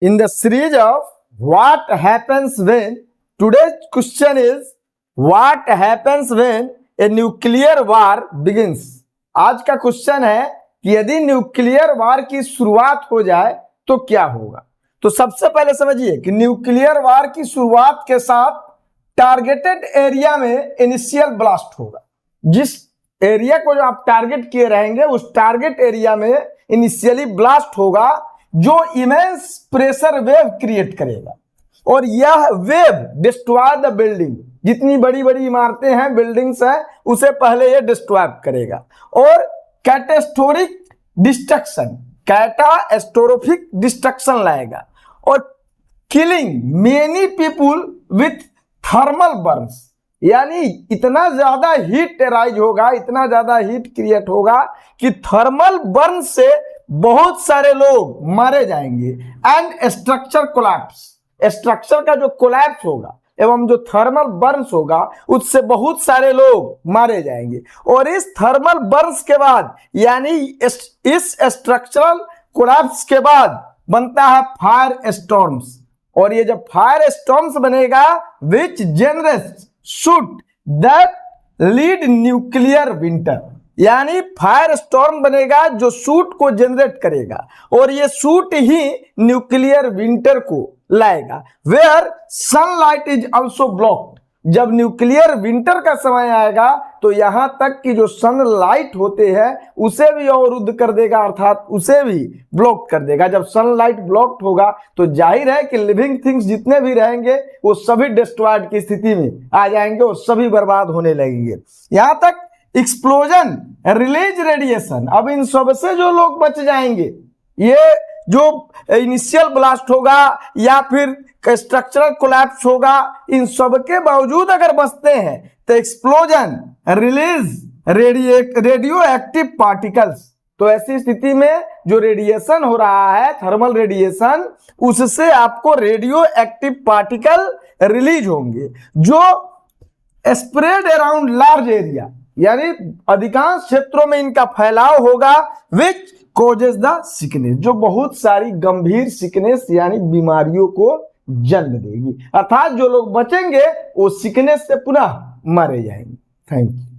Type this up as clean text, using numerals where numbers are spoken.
In the series of what happens when, today's question is what happens when a nuclear war begins. आज का question है कि यदि nuclear वार की शुरुआत हो जाए तो क्या होगा। तो सबसे पहले समझिए कि न्यूक्लियर वार की शुरुआत के साथ टारगेटेड एरिया में इनिशियल ब्लास्ट होगा। जिस एरिया को जो आप टारगेट किए रहेंगे उस टारगेट एरिया में इनिशियली ब्लास्ट होगा जो इमेंस प्रेशर वेव क्रिएट करेगा और यह वेव डिस्ट्रॉय द बिल्डिंग। जितनी बड़ी बड़ी इमारतें हैं, बिल्डिंग्स हैं, उसे पहले यह डिस्ट्रॉय करेगा और कैटास्ट्रोफिक डिस्ट्रक्शन, कैटास्ट्रोफिक डिस्ट्रक्शन लाएगा और killing many people with thermal Burns, यानी इतना ज्यादा हीट राइज होगा, इतना ज्यादा हीट क्रिएट होगा कि थर्मल बर्न से बहुत सारे लोग मारे जाएंगे। एंड स्ट्रक्चर कोलैप्स, स्ट्रक्चर का जो कोलैप्स होगा एवं जो थर्मल बर्न्स होगा उससे बहुत सारे लोग मारे जाएंगे। और इस थर्मल बर्न्स के बाद यानी इस स्ट्रक्चरल कोलैप्स के बाद बनता है फायर स्टॉर्म्स। और ये जब फायर स्टॉर्म्स बनेगा which generates soot that lead nuclear winter, यानी फायर स्टॉर्म बनेगा जो शूट को जनरेट करेगा और ये शूट ही न्यूक्लियर विंटर को लाएगा। Where sunlight is also blocked, जब न्यूक्लियर विंटर का समय आएगा तो यहां तक कि जो सनलाइट होते हैं उसे भी अवरुद्ध कर देगा, अर्थात उसे भी ब्लॉक कर देगा। जब सनलाइट ब्लॉक्ड होगा तो जाहिर है कि लिविंग थिंग्स जितने भी रहेंगे वो सभी डिस्ट्रॉयड की स्थिति में आ जाएंगे और सभी बर्बाद होने लगेंगे। यहां तक एक्सप्लोजन, रिलीज रेडिएशन, अब इन सब से जो लोग बच जाएंगे, ये जो इनिशियल ब्लास्ट होगा या फिर स्ट्रक्चरल कोलैप्स होगा, इन सब के बावजूद अगर बचते हैं तो explosion, release radio active particles, तो ऐसी स्थिति में जो रेडिएशन हो रहा है, थर्मल रेडिएशन, उससे आपको रेडियो एक्टिव पार्टिकल रिलीज होंगे जो स्प्रेड अराउंड लार्ज एरिया, यानी अधिकांश क्षेत्रों में इनका फैलाव होगा विच कॉजेज द सिकनेस, जो बहुत सारी गंभीर सिकनेस यानी बीमारियों को जन्म देगी। अर्थात जो लोग बचेंगे वो सिकनेस से पुनः मारे जाएंगे। Thank you.